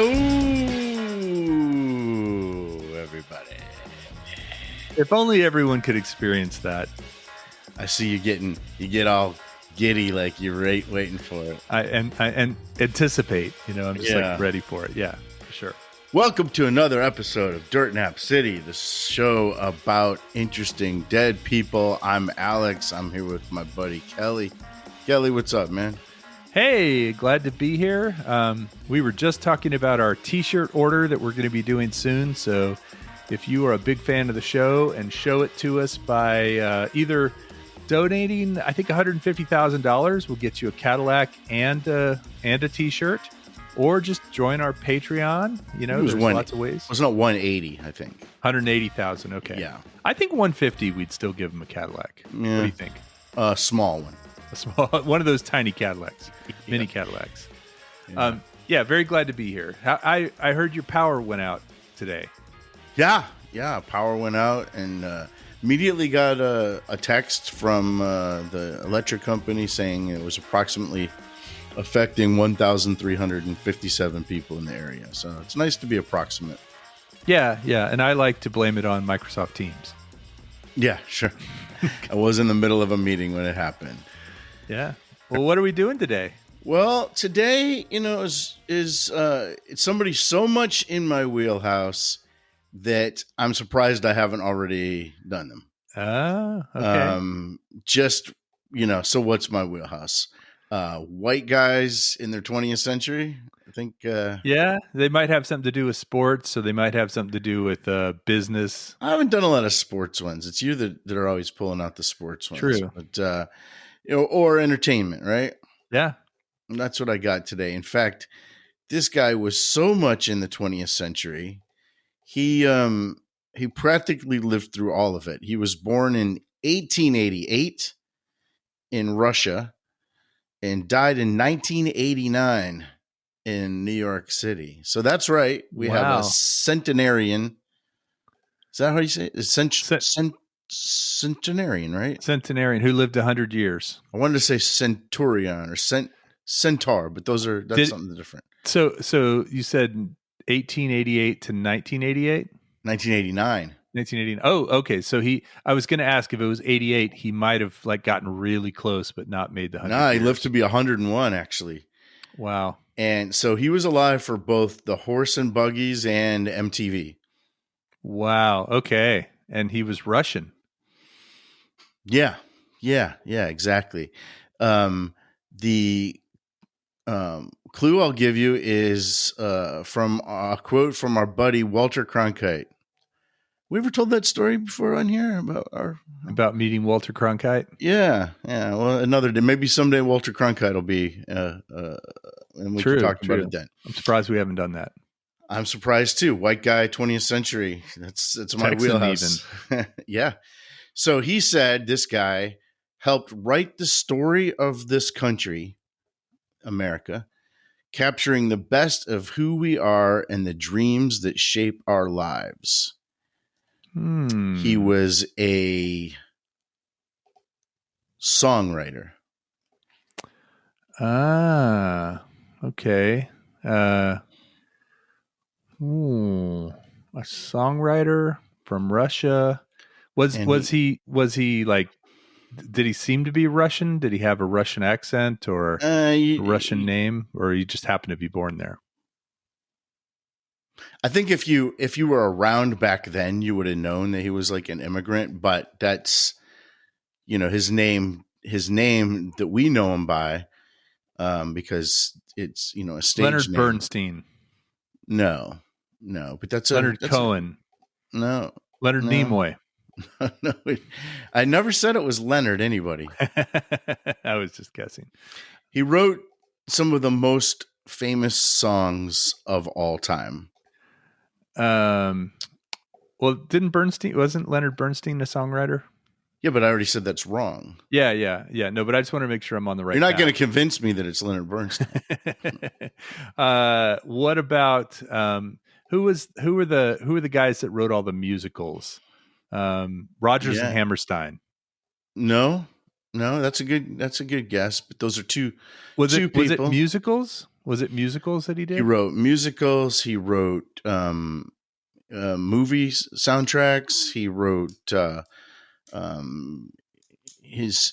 Hello, everybody. If only everyone could experience that. I see you get all giddy like you're waiting for it. I anticipate, I'm just like ready for it. Yeah, for sure. Welcome to another episode of Dirt Nap City, the show about interesting dead people. I'm Alex. I'm here with my buddy Kelly. Kelly, what's up, man? Hey, glad to be here. We were just talking about our t-shirt order that we're going to be doing soon. So if you are a big fan of the show and show it to us by either donating, I think $150,000 will get you a Cadillac and a t-shirt, or just join our Patreon. There's lots of ways. It was not 180, I think. 180,000. Okay. Yeah. I think 150 we'd still give them a Cadillac. Yeah. What do you think? A small one. A small one of those tiny Cadillacs, mini Cadillacs. Yeah, very glad to be here. I heard your power went out today. Yeah, power went out, and immediately got a text from the electric company saying it was approximately affecting 1,357 people in the area. So it's nice to be approximate. Yeah, and I like to blame it on Microsoft Teams. Yeah, sure. I was in the middle of a meeting when it happened. Yeah. Well, what are we doing today? Well, today, is it's somebody so much in my wheelhouse that I'm surprised I haven't already done them. Okay. So what's my wheelhouse? White guys in their 20th century, I think. Yeah, they might have something to do with sports, so they might have something to do with business. I haven't done a lot of sports ones. It's you that are always pulling out the sports ones. True. But, or entertainment, right? Yeah. And that's what I got today. In fact, this guy was so much in the 20th century. He practically lived through all of it. He was born in 1888 in Russia and died in 1989 in New York City. So that's right. We have a centenarian. Is that how you say it? Centenarian, right? Centenarian who lived 100 years. I wanted to say centurion or centaur, but that's something different. So you said 1888 to 1988? 1989. 1989. Oh, okay. So I was going to ask if it was 88, he might have gotten really close, but not made the 100 No, he years. lived to be 101, actually. Wow. And so he was alive for both the horse and buggies and MTV. Wow. Okay. And he was Russian. Yeah, exactly. The clue I'll give you is from a quote from our buddy Walter Cronkite. We ever told that story before on here about meeting Walter Cronkite? Yeah. Well, another day, maybe someday Walter Cronkite will be, and we can talk about it then. I'm surprised we haven't done that. I'm surprised too. White guy, 20th century. That's my wheelhouse. Yeah. So he said this guy helped write the story of this country, America, capturing the best of who we are and the dreams that shape our lives. He was a songwriter. Okay. A songwriter from Russia. Was he like, did he seem to be Russian? Did he have a Russian accent or a Russian name, or he just happened to be born there? I think if you were around back then, you would have known that he was like an immigrant, but that's, his name that we know him by, because it's, a stage Leonard name. Bernstein. No, but that's Leonard Cohen. No. Leonard Nimoy. No, I never said it was Leonard anybody. I was just guessing. He wrote some of the most famous songs of all time. Well, wasn't Leonard Bernstein a songwriter? Yeah, but I already said that's wrong. Yeah. No, but I just want to make sure I'm on the right. You're not going to convince me that it's Leonard Bernstein. What about who were the guys that wrote all the musicals? Rodgers and Hammerstein. No, that's a good guess. But those are two people. Was it musicals? Was it musicals that he He did? wrote musicals. He wrote movies soundtracks. He wrote um, his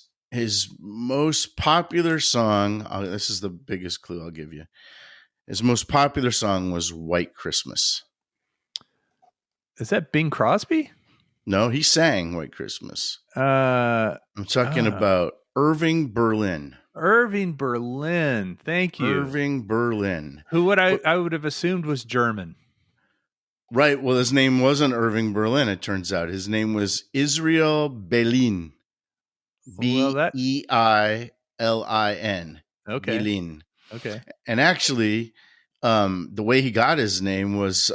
most popular song. This is the biggest clue I'll give you. His most popular song was "White Christmas." Is that Bing Crosby? No, he sang "White Christmas." Uh, I'm talking about Irving Berlin. Irving Berlin. Thank you. Irving Berlin. Who would I would have assumed was German. Right. Well, his name wasn't Irving Berlin, it turns out. His name was Israel Baline. Beilin. Okay. Baline. Okay. And actually, the way he got his name was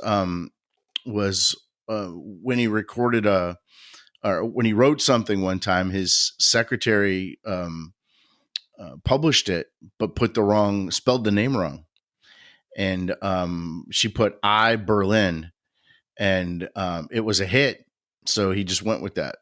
when he recorded or when he wrote something one time, his secretary published it, but spelled the name wrong. And she put I Berlin, and it was a hit. So he just went with that.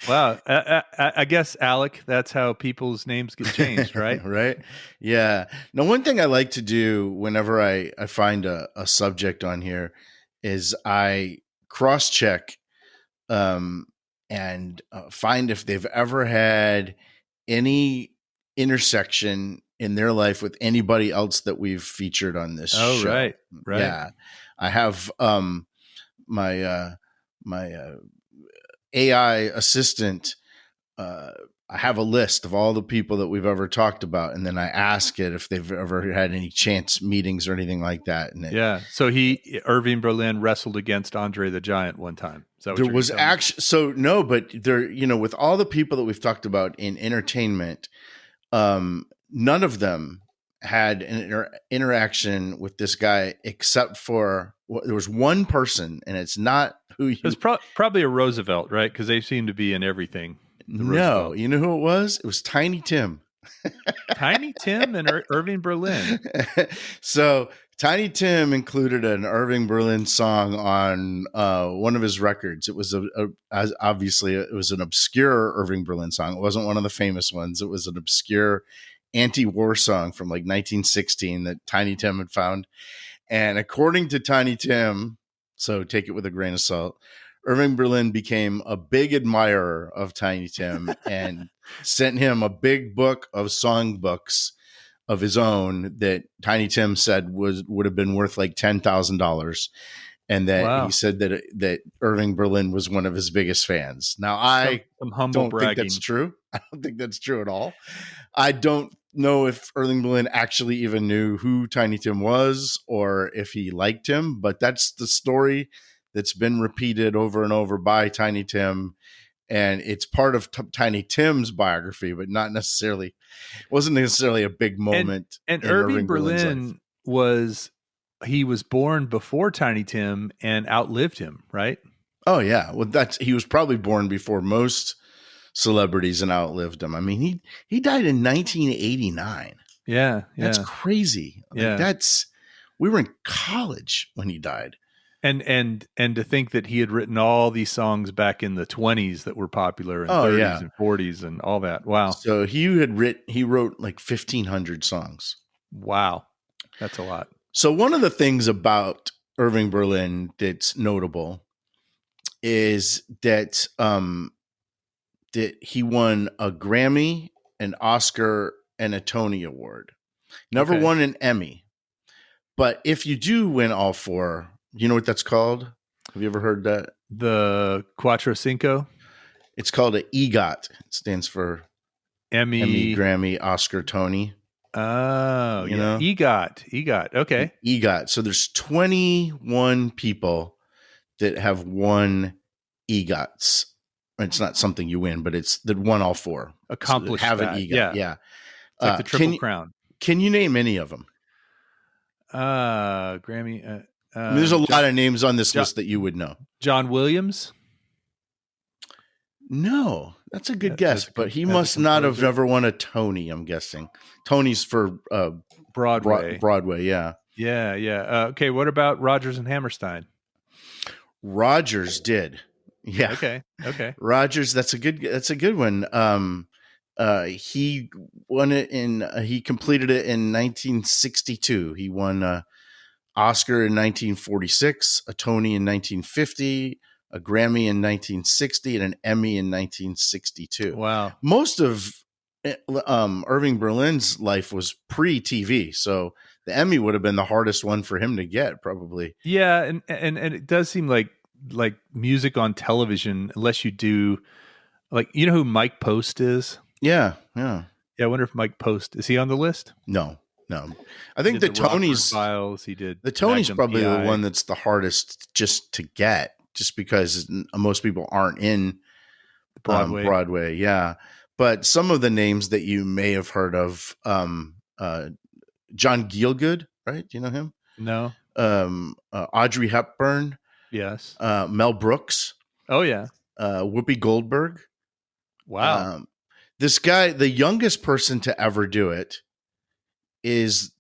Wow. I guess, Alec, that's how people's names get changed, right? Right. Yeah. Now, one thing I like to do whenever I find a subject on here is I cross-check and find if they've ever had any intersection in their life with anybody else that we've featured on this show. Right. Yeah. I have my AI assistant. I have a list of all the people that we've ever talked about, and then I ask it if they've ever had any chance meetings or anything like that. And so Irving Berlin wrestled against Andre the Giant one time. There was actually but there, with all the people that we've talked about in entertainment, none of them had an interaction with this guy except for there was one person, and it's not who It's probably a Roosevelt, right? Because they seem to be in everything. No, you know who it was? It was Tiny Tim. Tiny Tim and Irving Berlin. So Tiny Tim included an Irving Berlin song on one of his records. It was obviously it was an obscure Irving Berlin song. It wasn't one of the famous ones. It was an obscure anti-war song from like 1916 that Tiny Tim had found. And according to Tiny Tim, so take it with a grain of salt, Irving Berlin became a big admirer of Tiny Tim and sent him a big book of songbooks of his own that Tiny Tim said would have been worth like $10,000, and that he said that Irving Berlin was one of his biggest fans. Now, I don't think that's true. I don't think that's true at all. I don't know if Irving Berlin actually even knew who Tiny Tim was or if he liked him, but that's the story that's been repeated over and over by Tiny Tim, and it's part of Tiny Tim's biography, but wasn't necessarily a big moment. And Irving Berlin was born before Tiny Tim and outlived him, right? Oh yeah, well he was probably born before most celebrities and outlived him. I mean, he died in 1989. Yeah, that's crazy. We were in college when he died. And to think that he had written all these songs back in the 20s that were popular and 30s and 40s and all that. Wow. So he wrote like 1,500 songs. Wow. That's a lot. So one of the things about Irving Berlin that's notable is that that he won a Grammy, an Oscar, and a Tony Award. Never won an Emmy. But if you do win all four, you know what that's called? Have you ever heard that? The Cuatro Cinco? It's called an EGOT. It stands for Emmy, Grammy, Oscar, Tony. Oh, you know? EGOT. Okay. EGOT. So there's 21 people that have won EGOTs. It's not something you win, but it's that won all four. Accomplished so have an EGOT. Yeah. It's like the Triple Crown. Can you name any of them? Grammy. I mean, there's a lot of names on this list that you would know. John Williams? No, that's a good guess, but he must not have ever won a Tony, I'm guessing. Tony's for Broadway. Broadway, yeah. Yeah. Okay, what about Rodgers and Hammerstein? Rodgers did. Yeah. Okay. Rodgers, that's a good one. He won it in. He completed it in 1962. He won Oscar in 1946, a Tony in 1950, a Grammy in 1960, and an Emmy in 1962. Wow. Most of Irving Berlin's life was pre-TV, so the Emmy would have been the hardest one for him to get, probably. Yeah, and it does seem like music on television, unless you do, like, you know who Mike Post is? Yeah. Yeah, I wonder if Mike Post, is he on the list? No. I He think did the Rockford Tonys. Files. He did The Tony's Magnum probably PI. the one that's the hardest just to get, just because most people aren't in Broadway. Broadway. Yeah, but some of the names that you may have heard of, John Gielgud, right? Do you know him? No. Audrey Hepburn. Yes. Mel Brooks. Oh yeah. Whoopi Goldberg. Wow. This guy, the youngest person to ever do it, is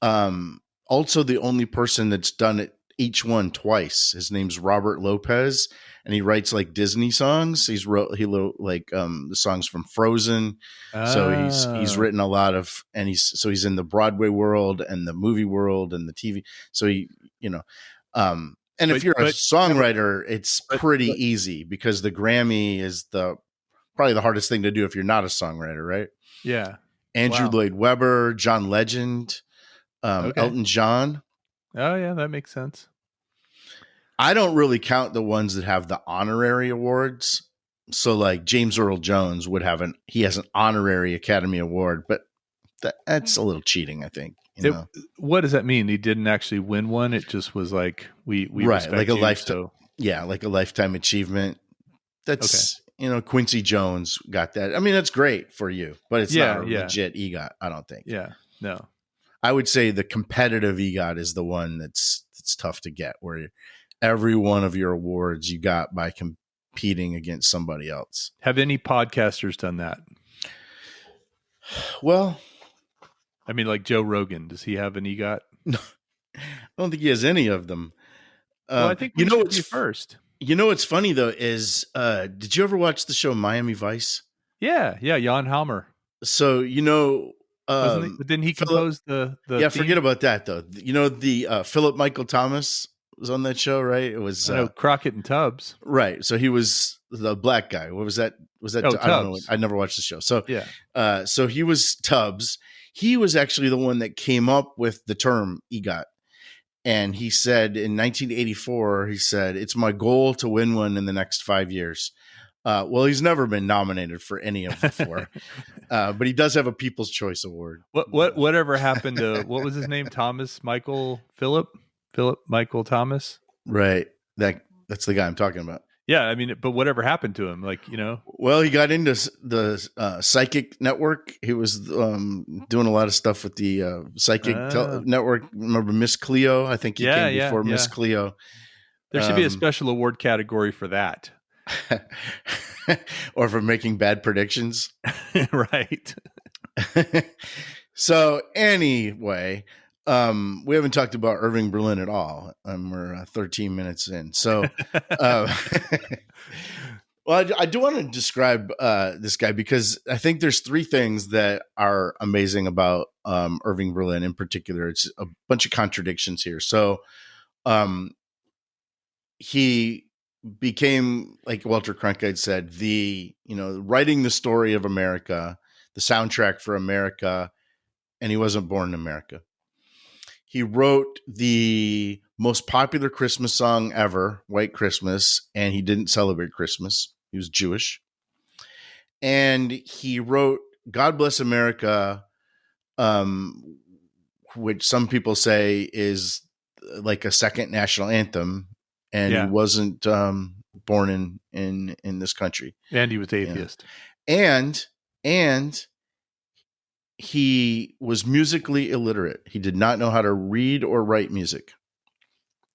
also the only person that's done it each one twice. His name's Robert Lopez, and he writes like Disney songs. He wrote the songs from Frozen. So he's written a lot of, and he's in the Broadway world and the movie world and the TV. So and if you're a songwriter, it's pretty easy, because the Grammy is probably the hardest thing to do if you're not a songwriter, right? Yeah. Andrew Lloyd Webber, John Legend, Elton John. Oh yeah, that makes sense. I don't really count the ones that have the honorary awards. So like James Earl Jones he has an honorary Academy Award, but that's a little cheating, I think. What does that mean? He didn't actually win one. It just was like we right, like a lifetime. So. Yeah, like a lifetime achievement. That's Quincy Jones got that. I mean, that's great for you, but it's not a legit EGOT, I don't think. Yeah, no. I would say the competitive EGOT is the one that's tough to get, where every one of your awards you got by competing against somebody else. Have any podcasters done that? Well, I mean, like Joe Rogan, does he have an EGOT? No, I don't think he has any of them. Well, I think we should be first. You know what's funny though is, did you ever watch the show Miami Vice? Yeah, Jan Halmer. So didn't he compose the yeah, theme? Forget about that though. The Philip Michael Thomas was on that show, right? It was Crockett and Tubbs, right? So he was the black guy. What was that? I don't know. I never watched the show. So yeah, so he was Tubbs. He was actually the one that came up with the term EGOT. And he said in 1984, it's my goal to win one in the next 5 years. Well, he's never been nominated for any of the four, but he does have a People's Choice Award. Whatever happened to, what was his name? Philip Michael Thomas. Right. That's the guy I'm talking about. Yeah. I mean, but whatever happened to him? Well, he got into the Psychic Network. He was doing a lot of stuff with the Psychic Network. Remember Miss Cleo? I think he came before Miss Cleo. There should be a special award category for that. Or for making bad predictions. Right. So anyway, we haven't talked about Irving Berlin at all. We're 13 minutes in. So, well, I do want to describe this guy, because I think there's three things that are amazing about Irving Berlin in particular. It's a bunch of contradictions here. So, he became, like Walter Cronkite said, writing the story of America, the soundtrack for America, and he wasn't born in America. He wrote the most popular Christmas song ever, White Christmas, and he didn't celebrate Christmas. He was Jewish. And he wrote God Bless America, which some people say is like a second national anthem, and he wasn't born in this country. And he was atheist. And he was musically illiterate. He did not know how to read or write music.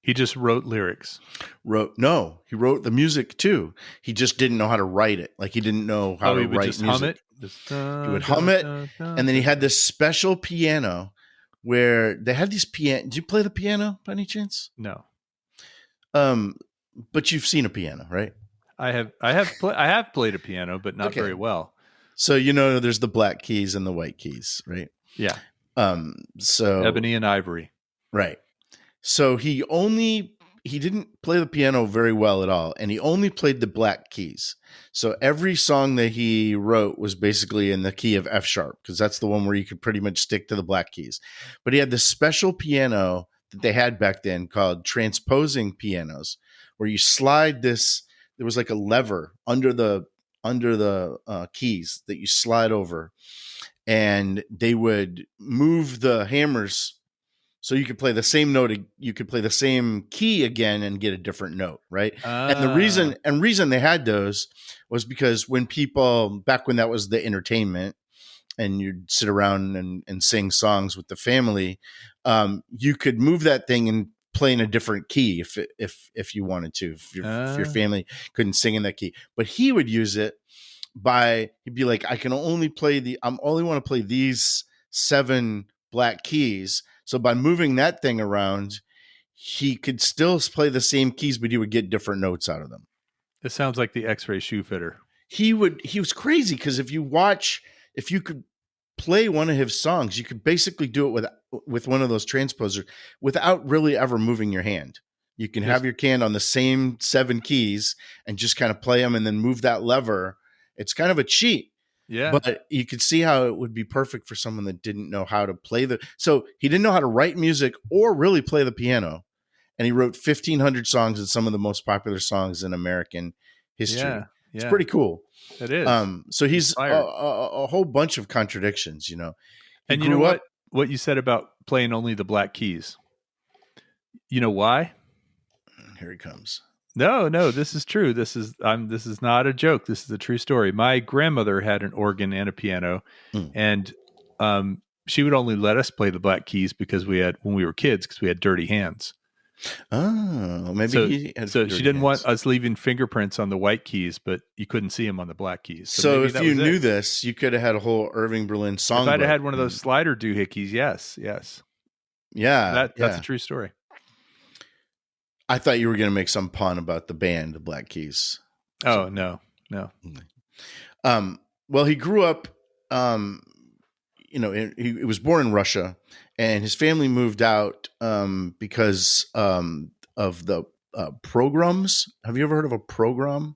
He just wrote lyrics. He wrote the music too. He just didn't know how to write it. Like, he didn't know how to write music. He would hum it. And then he had this special piano where they had these piano. Did you play the piano by any chance? No. But you've seen a piano, right? I have played a piano, but not very well. So there's the black keys and the white keys, right? Yeah. So Ebony and ivory. right. So he didn't play the piano very well at all, and he only played the black keys. So every song that he wrote was basically in the key of F sharp, because that's the one where you could pretty much stick to the black keys. But he had this special piano that they had back then called transposing pianos, where you slide this. There was like a lever under the keys that you slide over, and they would move the hammers so you could play the same note, you could play the same key again and get a different note, right? And the reason they had those was because when people, back when that was the entertainment, and you'd sit around and sing songs with the family, you could move that thing and play in a different key if you wanted to, if your family couldn't sing in that key. But he would use it he'd be like, I only want to play these 7 black keys. So by moving that thing around, he could still play the same keys, but he would get different notes out of them. This sounds like the X-ray shoe fitter. He was crazy, because if you could play one of his songs, you could basically do it with one of those transposers without really ever moving your hand. You can have your hand on the same 7 keys and just kind of play them and then move that lever. It's kind of a cheat. Yeah. But you could see how it would be perfect for someone that didn't know how to play so he didn't know how to write music or really play the piano. And he wrote 1,500 songs and some of the most popular songs in American history. Yeah. It's pretty cool. It is. So he's a whole bunch of contradictions, And you know what you said about playing only the black keys? You know why? Here he comes. No, this is true. This is not a joke. This is a true story. My grandmother had an organ and a piano, and she would only let us play the black keys because when we were kids, because we had dirty hands. Oh, maybe so she didn't want us leaving fingerprints on the white keys, but you couldn't see them on the black keys. So if you knew this, you could have had a whole Irving Berlin song. If I'd have had one of those slider doohickeys, yes. Yeah. That's a true story. I thought you were going to make some pun about the band, the Black Keys. Oh, no. Well, he grew up, he was born in Russia, and his family moved out because of the pogroms. Have you ever heard of a pogrom?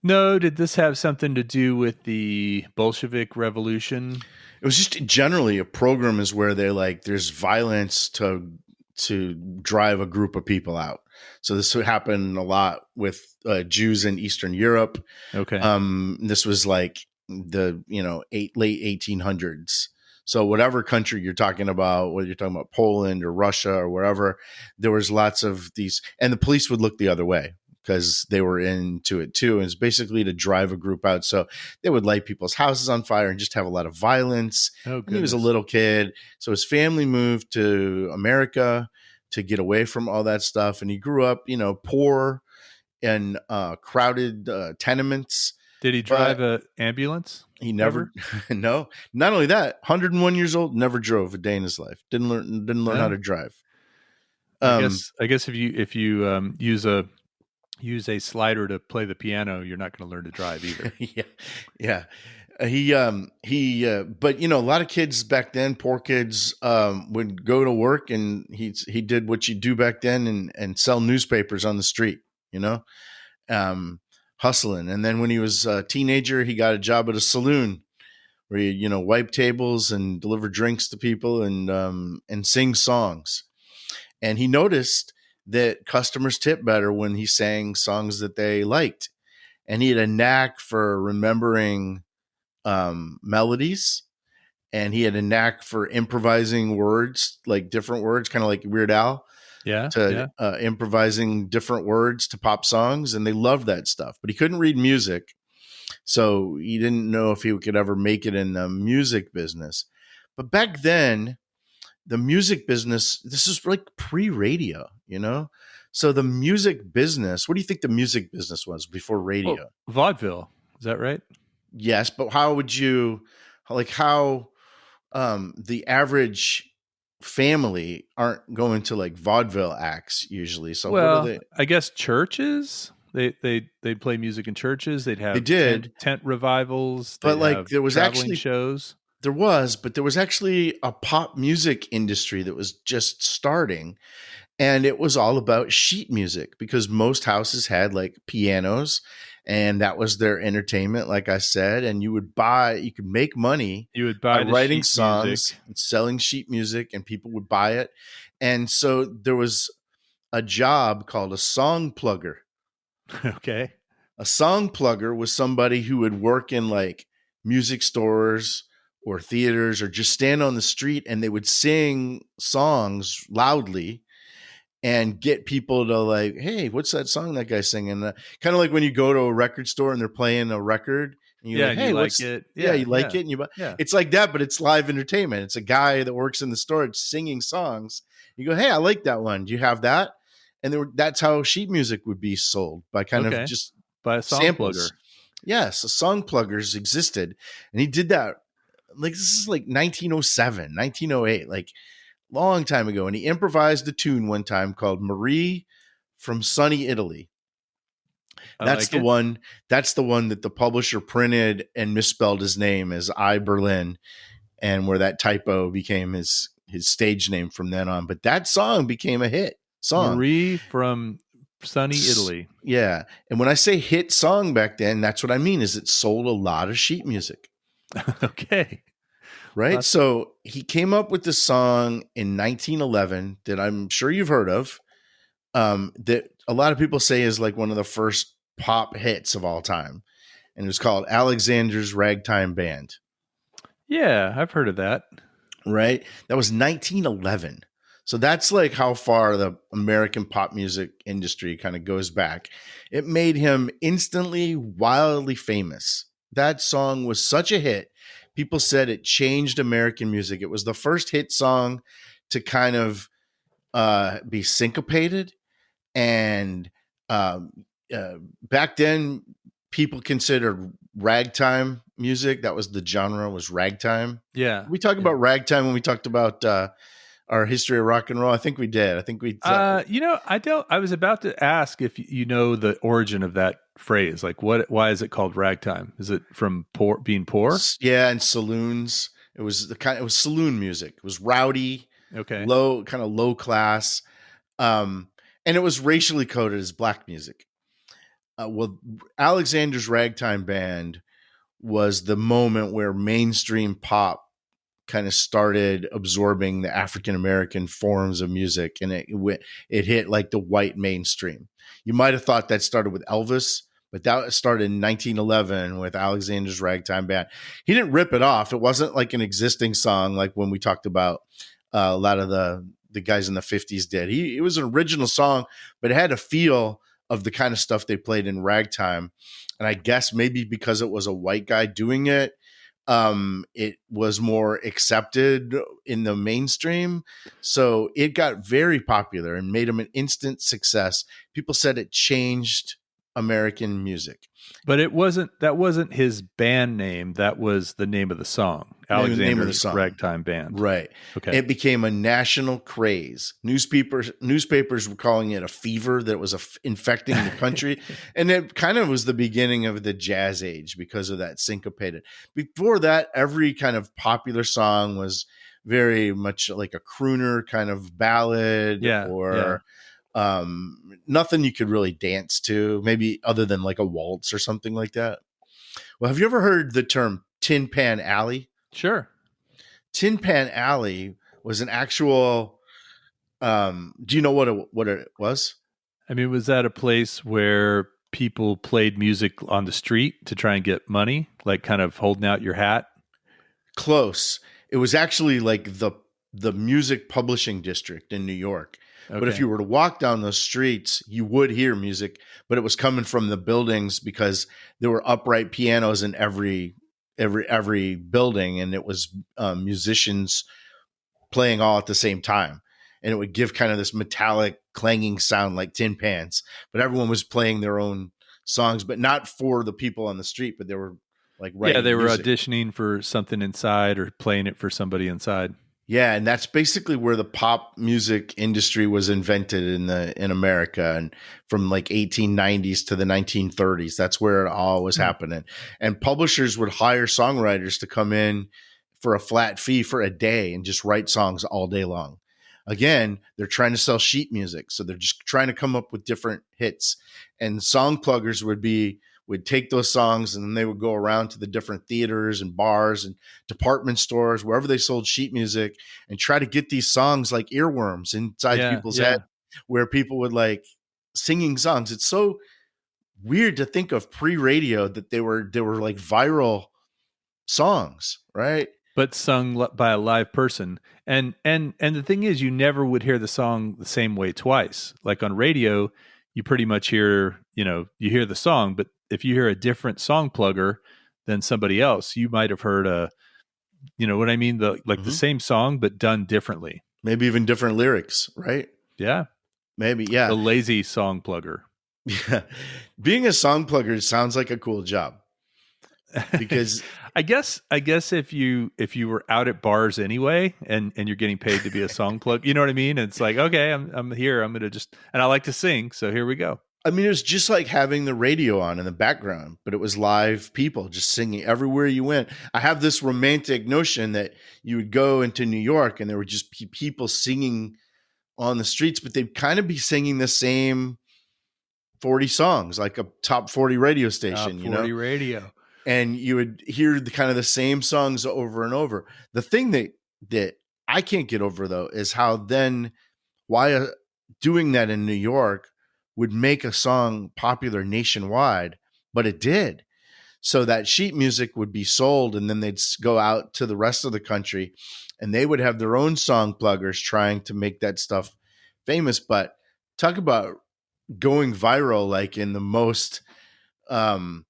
No. Did this have something to do with the Bolshevik Revolution? It was just generally a pogrom is where there's violence to drive a group of people out. So this would happen a lot with Jews in Eastern Europe. Okay. This was like the late 1800s. So whatever country you're talking about, whether you're talking about Poland or Russia or wherever, there was lots of these, and the police would look the other way because they were into it too. And it's basically to drive a group out. So they would light people's houses on fire and just have a lot of violence. Oh, he was a little kid. So his family moved to America to get away from all that stuff. And he grew up, poor and crowded tenements. Did he drive an ambulance? He never, no, not only that, 101 years old, never drove a day in his life. Didn't learn how to drive. I guess if you use a slider to play the piano, you're not going to learn to drive either. Yeah. But a lot of kids back then, poor kids, would go to work, and he did what you do back then and sell newspapers on the street, hustling. And then when he was a teenager, he got a job at a saloon where he, wipe tables and deliver drinks to people and sing songs. And he noticed that customers tip better when he sang songs that they liked. And he had a knack for remembering melodies, and he had a knack for improvising words, like different words, kind of like Weird Al. Improvising different words to pop songs, and they loved that stuff. But he couldn't read music, so he didn't know if he could ever make it in the music business. But back then, the music business, this is like pre-radio, So the music business, what do you think the music business was before radio? Well, vaudeville. Is that right? Yes, but how would you, the average family aren't going to like vaudeville acts usually. So well, I guess churches, They'd play music in churches. They'd They have did, tent revivals. but They'd like have there was traveling actually shows. but there was actually a pop music industry that was just starting, and it was all about sheet music because most houses had like pianos, and that was their entertainment, like I said. And you could make money You would by buy the writing sheet music. songs and selling sheet music, and people would buy it. And so there was a job called a song plugger. Okay. A song plugger was somebody who would work in like music stores or theaters or just stand on the street, and they would sing songs loudly and get people to like, hey, what's that song that guy's singing? Kind of like when you go to a record store and they're playing a record and you're Yeah, like, and you hey, like it. yeah, Yeah, you like yeah, it. And yeah. it's like that, but it's live entertainment. It's a guy that works in the store singing songs. You go, hey, I like that one. Do you have that? And that's how sheet music would be sold, by kind of Okay. just By a song samples. plugger. Yes, song pluggers existed. And he did that. Like, this is like 1907, 1908, like long time ago. And he improvised a tune one time called Marie from Sunny Italy. I That's like the it. one. That's the one that the publisher printed and misspelled his name as I Berlin, and where that typo became his stage name from then on. But that song became a hit song. Marie from sunny Italy. Yeah. And when I say hit song back then, that's what I mean, is it sold a lot of sheet music. Okay. Right. Lots- So he came up with this song in 1911 that I'm sure you've heard of, that a lot of people say is like one of the first pop hits of all time. And it was called Alexander's Ragtime Band. Yeah, I've heard of that. Right. That was 1911. So that's like how far the American pop music industry kind of goes back. It made him instantly wildly famous. That song was such a hit. People said it changed American music. It was the first hit song to kind of be syncopated. And back then, people considered ragtime music. That was the genre, was ragtime. Yeah. We talked about ragtime when we talked about our history of rock and roll. I think we did. I think we. I don't. I was about to ask if you know the origin of that phrase. Like, why is it called ragtime? Is it from being poor? Yeah, and saloons. It was it was saloon music. It was rowdy, Okay. low class, and it was racially coded as black music. Well, Alexander's Ragtime Band was the moment where mainstream pop kind of started absorbing the African American forms of music, and it hit like the white mainstream. You might have thought that started with Elvis, but that started in 1911 with Alexander's Ragtime Band. He didn't rip it off. It wasn't like an existing song like when we talked about a lot of the guys in the 50s did. It was an original song, but it had a feel of the kind of stuff they played in ragtime. And I guess maybe because it was a white guy doing it, it was more accepted in the mainstream. So it got very popular and made him an instant success. People said it changed American music. But that wasn't his band name. That was the name of the song. Alexander's Ragtime Band. Right. Okay. It became a national craze. Newspapers were calling it a fever that was infecting the country. And it kind of was the beginning of the jazz age because of that syncopated. Before that, every kind of popular song was very much like a crooner kind of ballad, nothing you could really dance to, maybe other than like a waltz or something like that. Well, have you ever heard the term Tin Pan Alley? Sure. Tin Pan Alley was an actual. Do you know what it was? I mean, was that a place where people played music on the street to try and get money, like kind of holding out your hat? Close. It was actually like the music publishing district in New York. Okay. But if you were to walk down those streets, you would hear music, but it was coming from the buildings because there were upright pianos in every building, and it was musicians playing all at the same time, and it would give kind of this metallic clanging sound like tin pans. But everyone was playing their own songs, but not for the people on the street, but they were like writing they were music. auditioning for something inside or playing it for somebody inside. Yeah, and that's basically where the pop music industry was invented in America, and from like 1890s to the 1930s. That's where it all was Hmm. happening. And publishers would hire songwriters to come in for a flat fee for a day and just write songs all day long. Again, they're trying to sell sheet music, so they're just trying to come up with different hits. And song pluggers would take those songs and then they would go around to the different theaters and bars and department stores, wherever they sold sheet music, and try to get these songs like earworms inside Yeah, people's head yeah. where people would like singing songs. It's so weird to think of pre-radio that they were like viral songs, right? But sung by a live person. And the thing is, you never would hear the song the same way twice. Like on radio, you pretty much hear, you hear the song, but if you hear a different song plugger than somebody else, you might have heard you know what I mean? The Mhm. same song, but done differently. Maybe even different lyrics, right? Yeah. Maybe, yeah. The lazy song plugger. Yeah. Being a song plugger sounds like a cool job because I guess if you were out at bars anyway and you're getting paid to be a song plug, you know what I mean? It's like, okay, I'm here. I'm gonna just, and I like to sing, so here we go. I mean, it was just like having the radio on in the background, but it was live people just singing everywhere you went. I have this romantic notion that you would go into New York and there would just be people singing on the streets, but they'd kind of be singing the same 40 songs, like a top 40 radio Top station, 40 radio. and you would hear the kind of the same songs over and over. The thing that I can't get over though is how then why doing that in New York would make a song popular nationwide, but it did. So that sheet music would be sold, and then they'd go out to the rest of the country, and they would have their own song pluggers trying to make that stuff famous. But talk about going viral, like in the most um,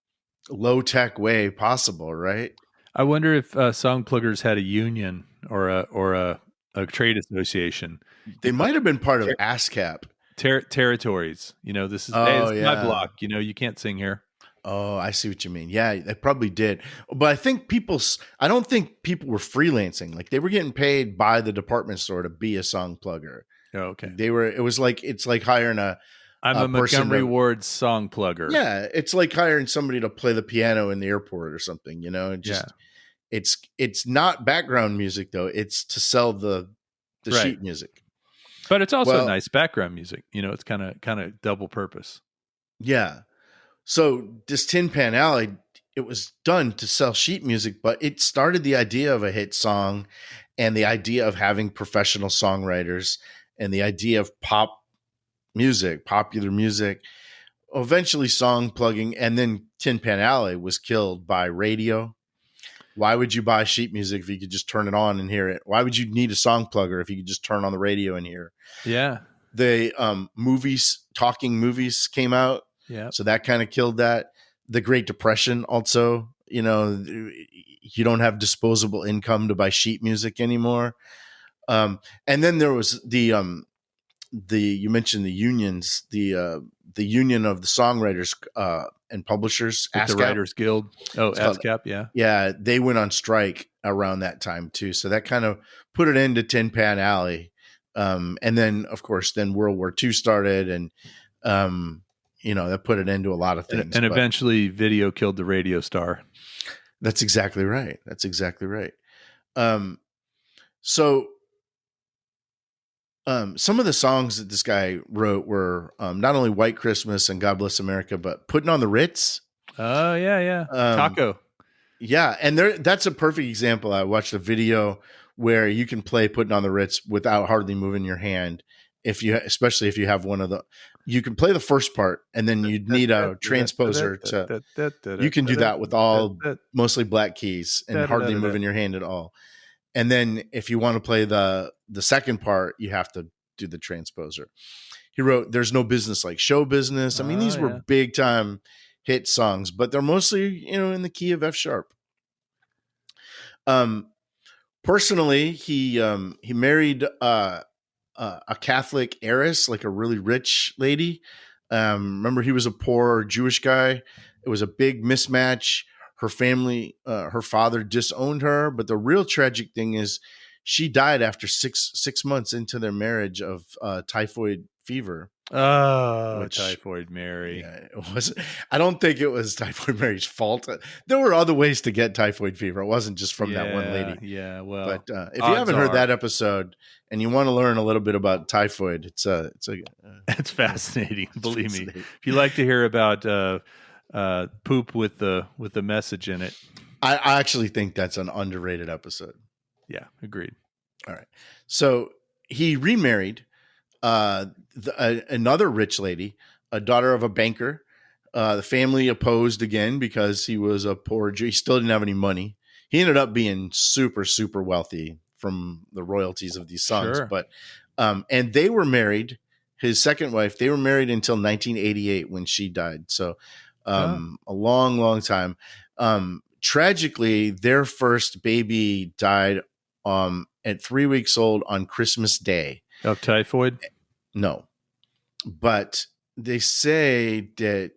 low tech way possible, right? I wonder if song pluggers had a union or a trade association. They might have been part of Ter- ASCAP. territories. This Oh is my yeah. block. You can't sing here. Oh, I see what you mean. Yeah, they probably did. But I think I don't think people were freelancing. Like they were getting paid by the department store to be a song plugger. Oh, okay. It's like hiring I'm a a person Montgomery to, Ward song plugger. yeah, it's like hiring somebody to play the piano in the airport or something, It Yeah. just, it's not background music though. It's to sell the Right. sheet music. But it's also Well, nice background music. It's kind of double purpose. yeah. So this Tin Pan Alley, it was done to sell sheet music, but it started the idea of a hit song and the idea of having professional songwriters and the idea of pop music, popular music, eventually song plugging. And then Tin Pan Alley was killed by radio. Why would you buy sheet music if you could just turn it on and hear it? Why would you need a song plugger if you could just turn on the radio and hear? Yeah. The talking movies came out. Yeah. So that kind of killed that. The Great Depression also, you don't have disposable income to buy sheet music anymore. And then there was you mentioned the unions, the union of the songwriters and publishers, With the ASCAP. Writers Guild. Oh, It's called, ASCAP. Yeah. yeah, they went on strike around that time too. So that kind of put it into Tin Pan Alley. And then of course, then World War II started, and that put it into a lot of things. And but eventually video killed the radio star. that's exactly right. That's exactly right. So some of the songs that this guy wrote were not only White Christmas and God Bless America, but Putting on the Ritz. Oh, yeah. Taco. Yeah, and that's a perfect example. I watched a video where you can play Putting on the Ritz without hardly moving your hand. Especially if you have you can play the first part, and then you'd need a transposer you can do that with all mostly black keys and hardly moving your hand at all. And then if you want to play the second part, you have to do the transposer. He wrote There's No Business Like Show Business. I mean, these were big time hit songs, but they're mostly, in the key of F sharp. Personally, he married a Catholic heiress, like a really rich lady. Remember, he was a poor Jewish guy. It was a big mismatch. Her family, her father disowned her. But the real tragic thing is she died after six months into their marriage of typhoid fever. Oh, Which, Typhoid Mary. yeah, it was. I don't think it was Typhoid Mary's fault. There were other ways to get typhoid fever. It wasn't just from that one lady. Yeah. Well, But if you odds haven't heard are that episode and you want to learn a little bit about typhoid, it's it's fascinating. Believe me, fascinating. if you like to hear about poop with the message in it, I actually think that's an underrated episode. yeah, agreed. All right. So he remarried another rich lady, a daughter of a banker. The family opposed again because he was a poor Jew. He still didn't have any money. He ended up being super, super wealthy from the royalties of these songs. Sure. But and they were married. His second wife, they were married until 1988 when she died. So a long, long time. Tragically, their first baby died at 3 weeks old on Christmas Day. Of typhoid? No. But they say that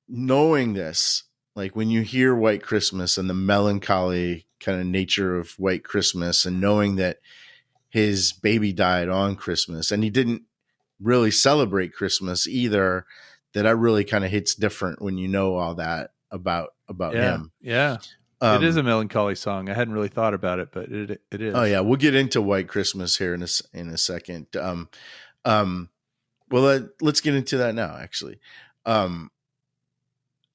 knowing this, like when you hear White Christmas and the melancholy kind of nature of White Christmas, and knowing that his baby died on Christmas and he didn't really celebrate Christmas either, that really kind of hits different when you know all that about him. Yeah. It is a melancholy song. I hadn't really thought about it, but it is. Oh yeah, we'll get into White Christmas here in a second. Well, let's get into that now. Actually,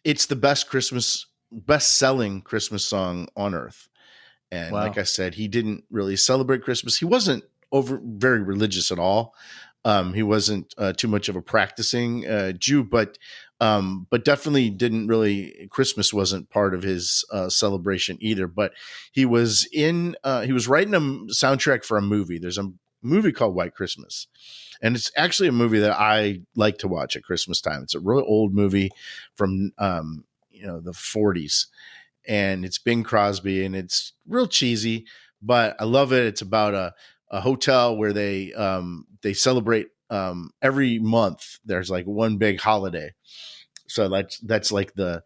it's the best-selling Christmas song on earth, and Wow. like I said, he didn't really celebrate Christmas. He wasn't very religious at all. He wasn't too much of a practicing Jew, but definitely didn't really. Christmas wasn't part of his celebration either. But he was writing a soundtrack for a movie. There's a movie called White Christmas, and it's actually a movie that I like to watch at Christmas time. It's a real old movie from the 40s, and it's Bing Crosby, and it's real cheesy, but I love it. It's about a hotel where they celebrate every month. There's like one big holiday, so that's like the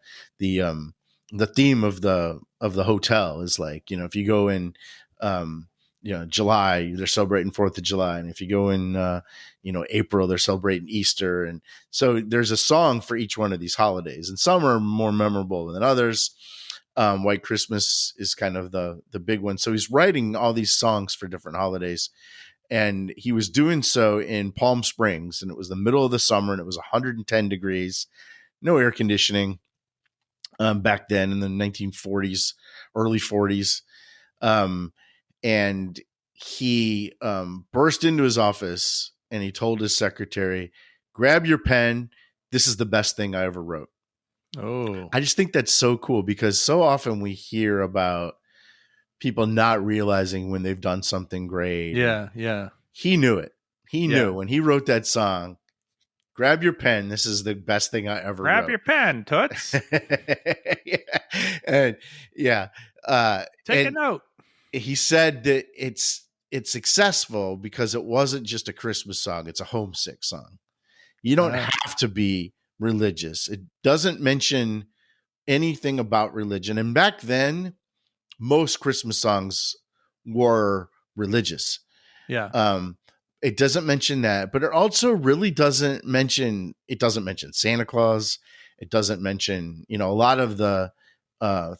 theme of the hotel is like, if you go in July, they're celebrating 4th of July, and if you go in April, they're celebrating Easter, and so there's a song for each one of these holidays, and some are more memorable than others. White Christmas is kind of the big one. So he's writing all these songs for different holidays, and he was doing so in Palm Springs, and it was the middle of the summer, and it was 110 degrees, no air conditioning back then in the 1940s, early 40s. And he burst into his office and he told his secretary, "Grab your pen. This is the best thing I ever wrote." Oh, I just think that's so cool, because so often we hear about people not realizing when they've done something great. yeah. He knew it. He knew when he wrote that song, "Grab your pen. This is the best thing I ever wrote." Grab your pen, Toots. And Take a note. He said that it's successful because it wasn't just a Christmas song. It's a homesick song. You don't have to be religious. It doesn't mention anything about religion. And back then, most Christmas songs were religious. Yeah. It doesn't mention that, but it also really doesn't mention Santa Claus. It doesn't mention, a lot of the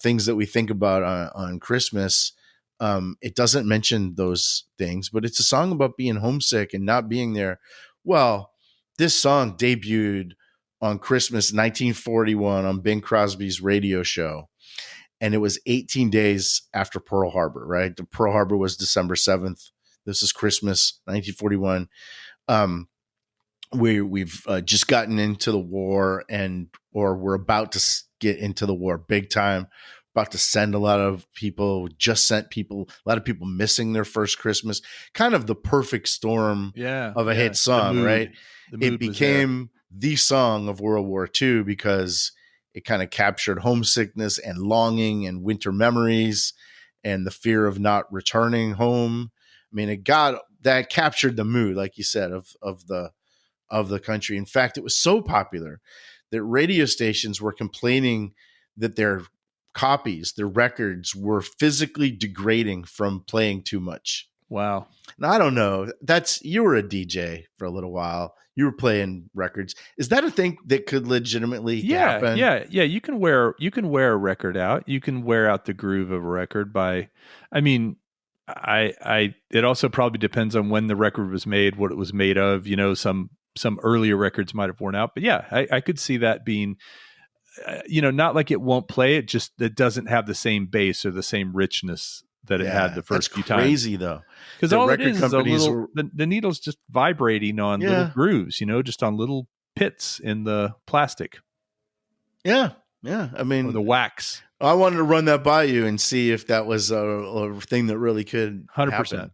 things that we think about on Christmas. It doesn't mention those things, but it's a song about being homesick and not being there. Well, this song debuted on Christmas 1941 on Bing Crosby's radio show, and it was 18 days after Pearl Harbor, right? The Pearl Harbor was December 7th. This is Christmas 1941. We've just gotten into the war, or we're about to get into the war big time. About to send a lot of people, a lot of people missing their first Christmas, kind of the perfect storm of a hit song, right? It became the song of World War II because it kind of captured homesickness and longing and winter memories and the fear of not returning home. I mean, that captured the mood, like you said, of the country. In fact, it was so popular that radio stations were complaining that their copies, their records were physically degrading from playing too much. Wow. Now, I don't know. You were a DJ for a little while. You were playing records. Is that a thing that could legitimately happen? Yeah. You can wear a record out. You can wear out the groove of a record by, I mean, it also probably depends on when the record was made, what it was made of. You know, some earlier records might have worn out, but yeah, I could see that being, not like it won't play. It doesn't have the same bass or the same richness that it had the first few times. Crazy though, because all it is a little the needle's just vibrating on little grooves, just on little pits in the plastic. Yeah. I mean, or the wax. I wanted to run that by you and see if that was a thing that really could 100%.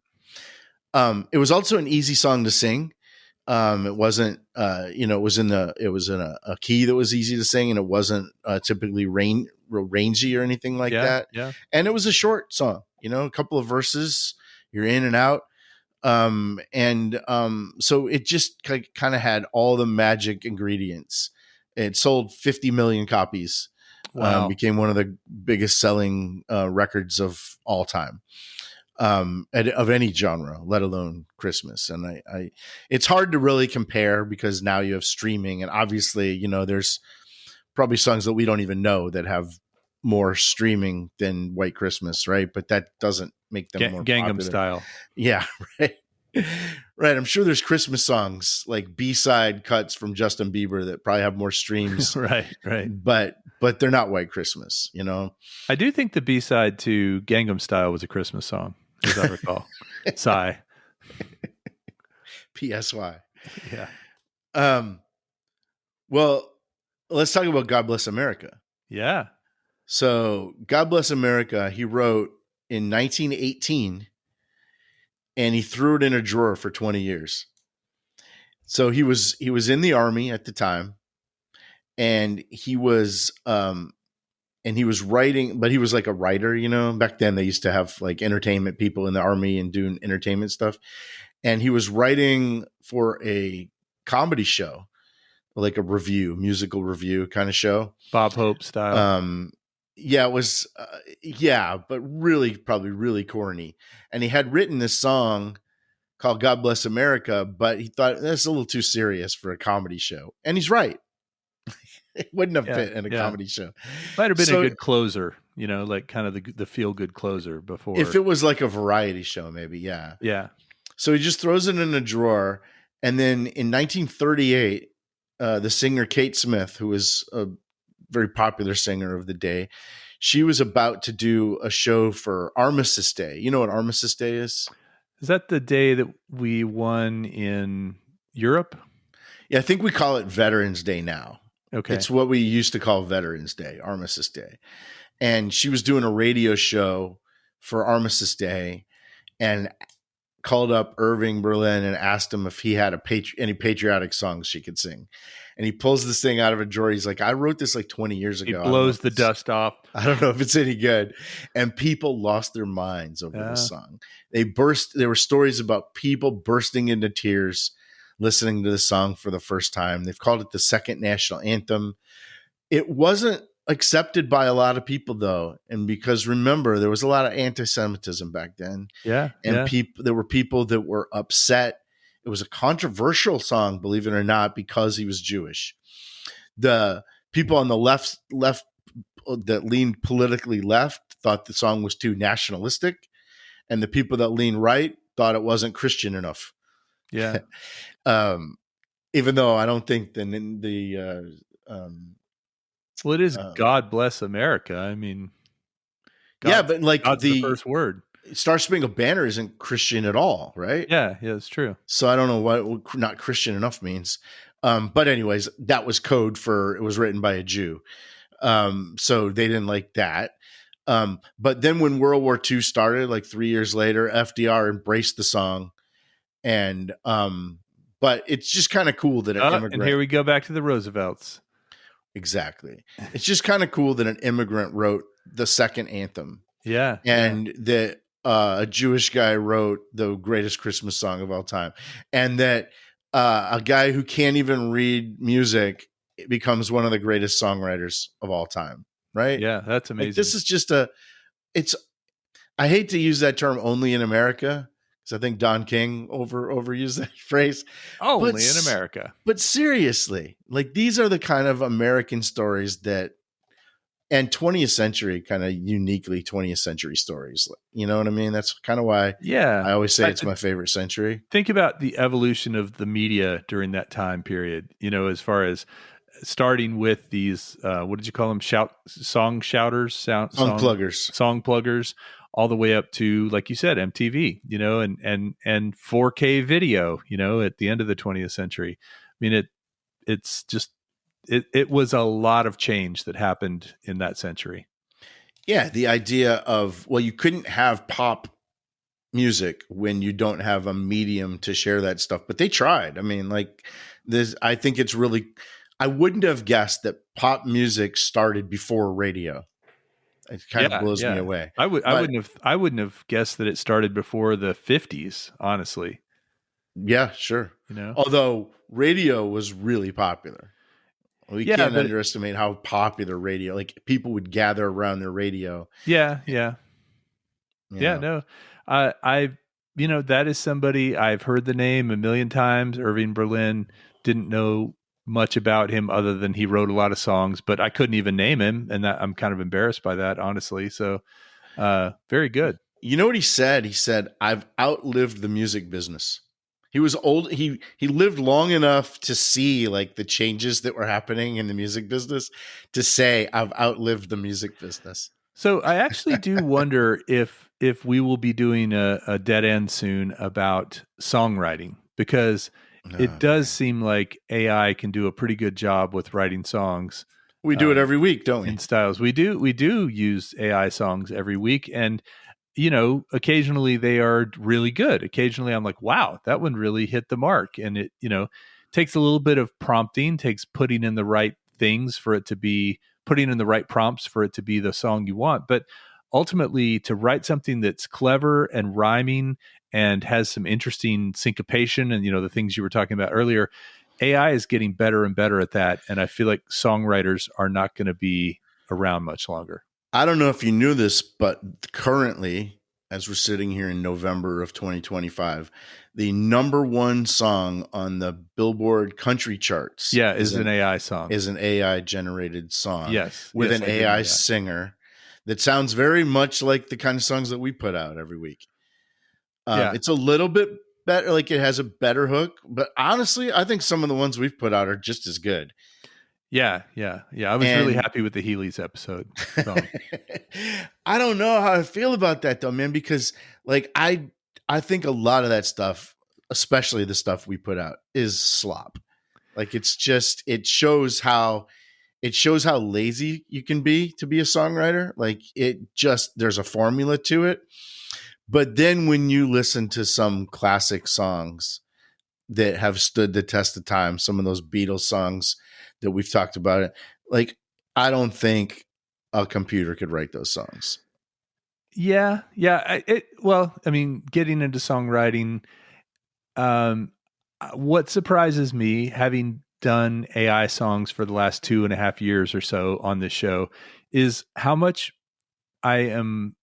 It was also an easy song to sing. It wasn't, it was in a key that was easy to sing, and it wasn't typically rangy or anything like that. Yeah. And it was a short song, a couple of verses, you're in and out. So it just kind of had all the magic ingredients. It sold 50 million copies. Wow. Became one of the biggest selling records of all time. Of any genre, let alone Christmas. And it's hard to really compare because now you have streaming, and obviously, there's probably songs that we don't even know that have more streaming than White Christmas, right? But that doesn't make them more Gangnam popular. Style. Yeah, right. Right. I'm sure there's Christmas songs like B-side cuts from Justin Bieber that probably have more streams. Right. But they're not White Christmas, I do think the B-side to Gangnam Style was a Christmas song, as I recall. Sigh. PSY. Yeah. Well, let's talk about God Bless America. Yeah. So God Bless America, he wrote in 1918, and he threw it in a drawer for 20 years. So he was in the Army at the time, and he was writing, but he was like a writer, back then they used to have like entertainment people in the Army and doing entertainment stuff. And he was writing for a comedy show, like a musical review kind of show. Bob Hope style. Yeah, it was, but probably really corny. And he had written this song called God Bless America, but he thought that's a little too serious for a comedy show. And he's right. It wouldn't have fit in a comedy show. Might have been a good closer, like kind of the feel good closer before. If it was like a variety show, maybe. Yeah. Yeah. So he just throws it in a drawer. And then in 1938, the singer Kate Smith, who was a very popular singer of the day, she was about to do a show for Armistice Day. You know what Armistice Day is? Is that the day that we won in Europe? Yeah, I think we call it Veterans Day now. Okay. It's what we used to call Veterans Day, Armistice Day. And she was doing a radio show for Armistice Day and called up Irving Berlin and asked him if he had any patriotic songs she could sing. And he pulls this thing out of a drawer. He's like, I wrote this like 20 years ago. He blows the dust off. I don't know if it's any good. And people lost their minds over this song. There were stories about people bursting into tears listening to the song for the first time. They've called it the second national anthem. It wasn't accepted by a lot of people though. And because remember, there was a lot of anti-Semitism back then. Yeah. And there were people that were upset. It was a controversial song, believe it or not, because he was Jewish. The people on the left that leaned politically left thought the song was too nationalistic. And the people that leaned right thought it wasn't Christian enough. Yeah. Even though I don't think well, it is God Bless America. I mean, but like God's the first word. Star Spangled Banner isn't Christian at all, right? Yeah, it's true. So I don't know what not Christian enough means. But anyways, that was code for it was written by a Jew. So they didn't like that. But then when World War II started, like 3 years later, FDR embraced the song. And but it's just kind of cool that an immigrant. And here we go back to the Roosevelts. Exactly. It's just kind of cool that an immigrant wrote the second anthem. Yeah. And that a Jewish guy wrote the greatest Christmas song of all time. And that a guy who can't even read music becomes one of the greatest songwriters of all time. right? Yeah, that's Like amazing. this is just it's I hate to use that term only in America because I think Don King overused that phrase. But Only in America. but seriously, like these are the kind of American stories that and 20th century kind of uniquely 20th century stories. You know what I mean? That's kind of why Yeah. I always say it's my favorite century. Think about the evolution of the media during that time period, as far as starting with these, what did you call them? Song shouters, Song pluggers. song pluggers, all the way up to, like you said, MTV, and 4K video, at the end of the 20th century. I mean, it's just, it was a lot of change that happened in that century. Yeah, the idea of, well, you couldn't have pop music when you don't have a medium to share that stuff, but they tried. I mean, like this, I think it's really, I wouldn't have guessed that pop music started before radio. It kind of blows me away. I But wouldn't have guessed that it started before the 50s, honestly. yeah, sure. Although radio was really popular. We can't underestimate how popular radio, like people would gather around their radio. Yeah. No, that is somebody I've heard the name a million times. Irving Berlin, didn't know much about him other than he wrote a lot of songs, but I couldn't even name him. And I'm kind of embarrassed by that, honestly. So, very good. You know what he said? He said, "I've outlived the music business." He was old. He lived long enough to see like the changes that were happening in the music business to say, "I've outlived the music business." So I actually do wonder if we will be doing a dead end soon about songwriting, because it does seem like AI can do a pretty good job with writing songs. We do it every week, don't we? In styles. We do use AI songs every week, and occasionally they are really good. Occasionally I'm like, wow, that one really hit the mark. And it, takes a little bit of prompting, takes putting in the right things for it to be, putting in the right prompts for it to be the song you want. But ultimately, to write something that's clever and rhyming and has some interesting syncopation and, the things you were talking about earlier, AI is getting better and better at that. And I feel like songwriters are not going to be around much longer. I don't know if you knew this, but currently, as we're sitting here in November of 2025, the number one song on the Billboard country charts is an AI song. Is an AI generated song. Yes. With an AI singer that sounds very much like the kind of songs that we put out every week. It's a little bit better, like it has a better hook, but honestly, I think some of the ones we've put out are just as good. Yeah. I was really happy with the Heelys episode. I don't know how I feel about that though, man, because like I think a lot of that stuff, especially the stuff we put out, is slop. Like it's just, it shows how lazy you can be to be a songwriter. Like there's a formula to it. But then when you listen to some classic songs that have stood the test of time, some of those Beatles songs that we've talked about, it like I don't think a computer could write those songs. Yeah. Well, I mean, getting into songwriting, what surprises me, having done AI songs for the last 2.5 years or so on this show, is how much I am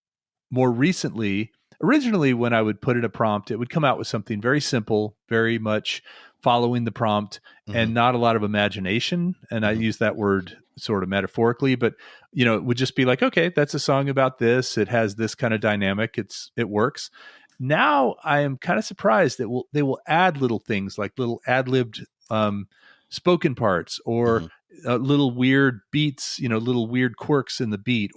more recently. Originally, when I would put in a prompt, it would come out with something very simple, very much following the prompt, and not a lot of imagination. And I use that word sort of metaphorically, but it would just be like, okay, that's a song about this. It has this kind of dynamic. It works. Now I am kind of surprised that they will add little things like little ad-libbed spoken parts or little weird beats, little weird quirks in the beat,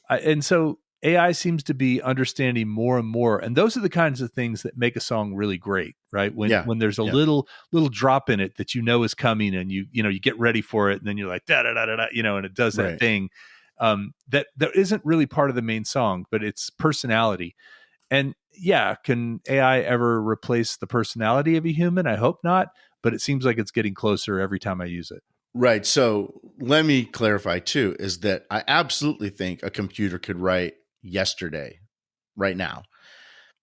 and so AI seems to be understanding more and more, and those are the kinds of things that make a song really great, right? When there's a little drop in it that is coming, and you get ready for it, and then you're like da da da da da, and it does that thing that isn't really part of the main song, but it's personality. And can AI ever replace the personality of a human? I hope not, but it seems like it's getting closer every time I use it. Right. So let me clarify too, is that I absolutely think a computer could write yesterday, right now,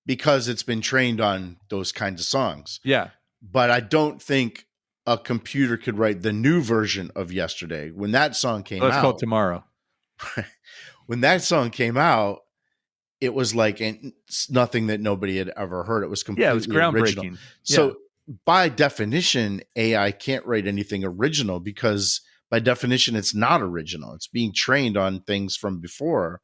because it's been trained on those kinds of songs. Yeah. But I don't think a computer could write the new version of yesterday when that song came out. It's called Tomorrow. When that song came out, it was like nothing that nobody had ever heard. It was Yeah, it was completely original. groundbreaking. Yeah. So by definition, AI can't write anything original because by definition, it's not original. It's being trained on things from before,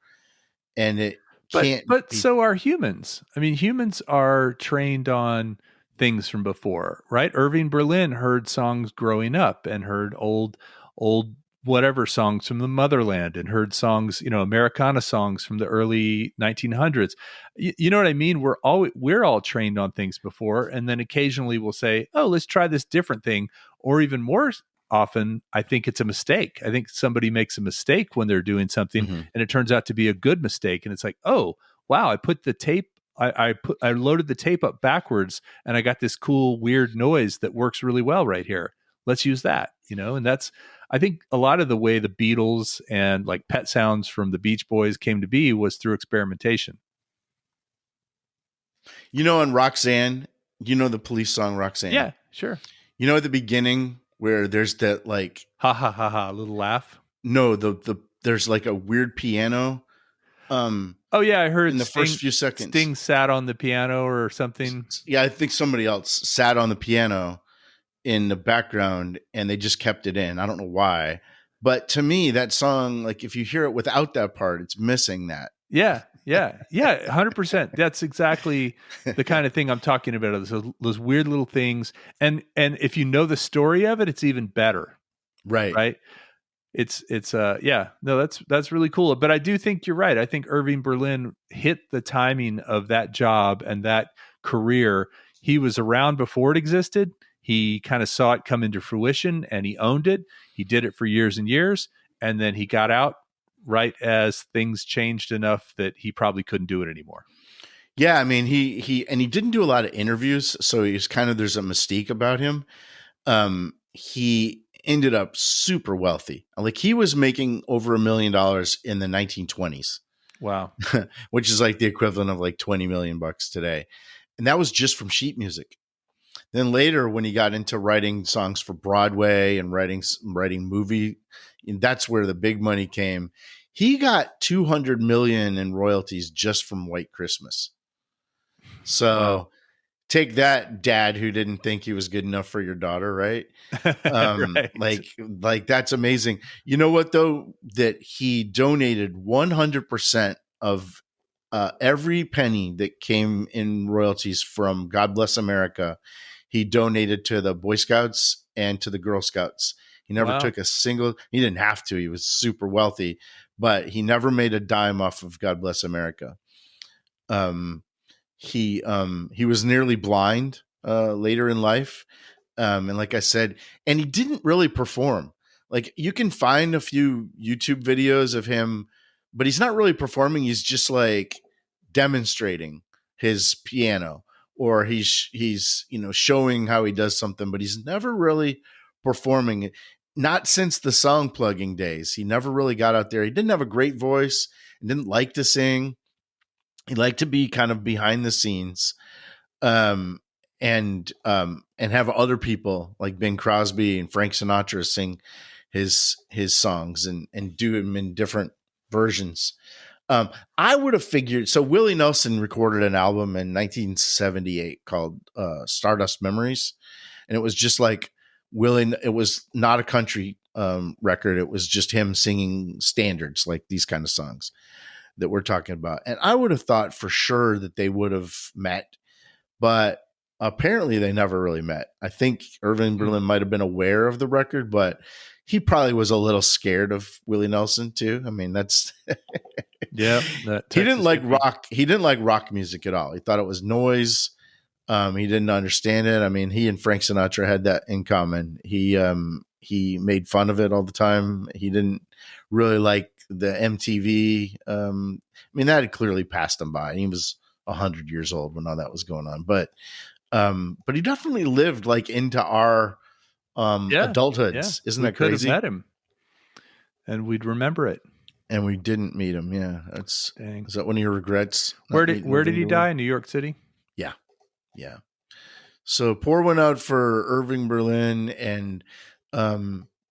and it can't But be. so are humans. I mean, humans are trained on things from before, right? Irving Berlin heard songs growing up and heard old whatever songs from the motherland and heard songs, Americana songs from the early 1900s. You know what I mean? We're all trained on things before, and then occasionally we'll say, "Oh, let's try this different thing," or even more often, I think it's a mistake. I think somebody makes a mistake when they're doing something Mhm. and it turns out to be a good mistake. And it's like, oh, wow, I put the tape, I loaded the tape up backwards and I got this cool, weird noise that works really well right here. Let's use that, and that's, I think a lot of the way the Beatles and like Pet Sounds from the Beach Boys came to be was through experimentation. In Roxanne, the Police song Roxanne. Yeah, sure. At the beginning where there's that like Ha ha ha ha, a little laugh. no, there's like a weird piano Oh yeah, I heard in the Sting. first few seconds. Sting sat on the piano or something. Yeah, I think somebody else sat on the piano in the background and they just kept it in. I don't know why. But to me, that song, like if you hear it without that part, it's missing that. Yeah, 100%. That's exactly the kind of thing I'm talking about. Those weird little things, and if you know the story of it, it's even better, Right. right? It's yeah, no, that's really cool. But I do think you're right. I think Irving Berlin hit the timing of that job and that career. He was around before it existed. He kind of saw it come into fruition and he owned it. He did it for years and years, and then he got out right as things changed enough that he probably couldn't do it anymore. Yeah, I mean he didn't do a lot of interviews, so he's kind of, there's a mystique about him. He ended up super wealthy. Like he was making over $1 million in the 1920s. Wow. Which is like the equivalent of like 20 million bucks today. And that was just from sheet music. Then later, when he got into writing songs for Broadway and writing movie, that's where the big money came. He got 200 million in royalties just from White Christmas. So Wow. take that, dad, who didn't think he was good enough for your daughter, right? Right. Like that's amazing. You know what though? That he donated 100% of every penny that came in royalties from God Bless America. He donated to the Boy Scouts and to the Girl Scouts. He never took a single. He didn't have to. He was super wealthy, but he never made a dime off of God Bless America. He was nearly blind later in life, and like I said, and he didn't really perform. Like you can find a few YouTube videos of him, but he's not really performing. He's just like demonstrating his piano, or he's showing how he does something, but he's never really performing. Not since the song plugging days. He never really got out there. He didn't have a great voice and didn't like to sing. He liked to be kind of behind the scenes, and have other people like Bing Crosby and Frank Sinatra sing his songs and do them in different versions. I would have figured. So Willie Nelson recorded an album in 1978 called Stardust Memories, and it was just like Willie. It was not a country record. It was just him singing standards, like these kind of songs that we're talking about. And I would have thought for sure that they would have met, but apparently they never really met. I think Irving Berlin might have been aware of the record, but he probably was a little scared of Willie Nelson too. I mean, that's yeah. He didn't like rock. He didn't like rock music at all. He thought it was noise. He didn't understand it. I mean, he and Frank Sinatra had that in common. He made fun of it all the time. He didn't really like the MTV. I mean, that had clearly passed him by. He was 100 years old when all that was going on. But he definitely lived like into our adulthoods. Yeah. Isn't We that could crazy? have met him and we'd remember it. And we didn't meet him. Yeah. Is that one of your regrets? Where did he die? In New York City? Yeah. Yeah. So pour one out for Irving Berlin, and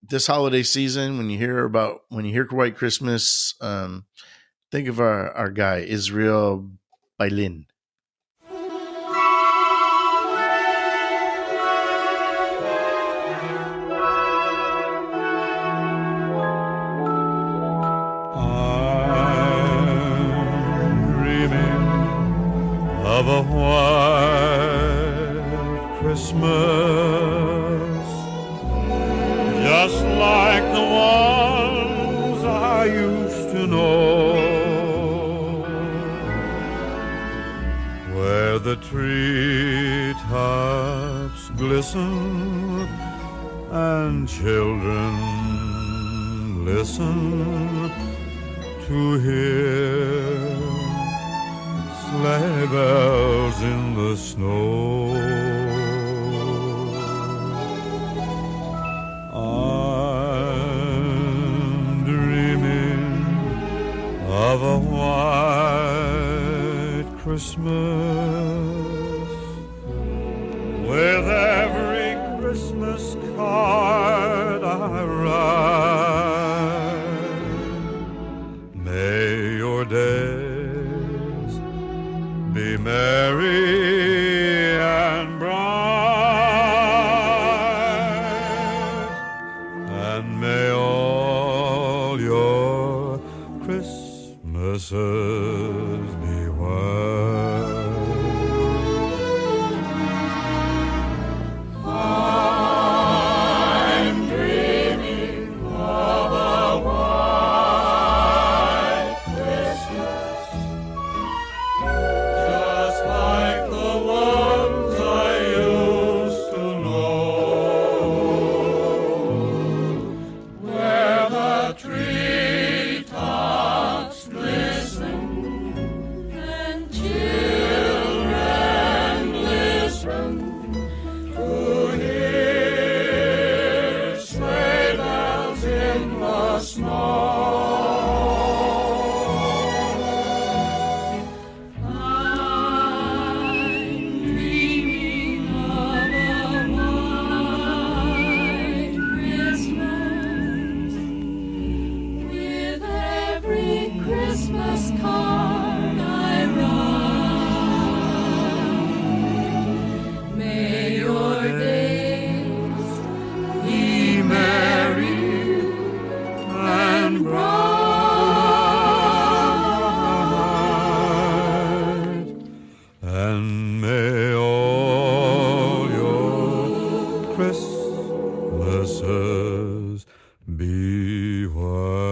this holiday season, when you hear White Christmas, think of our guy Israel Baline. Of a white Christmas, just like the ones I used to know, where the treetops glisten and children listen to hear sleigh bells in the snow. I'm dreaming of a white Christmas, with every Christmas card I write. May your day be merry and bright, and may all your Christmases be white. I'm dreaming of a white Christmas, just like the ones I used to know, where the treetops glisten and children listen to hear sleigh bells in the snow. And may all your Christmases be white.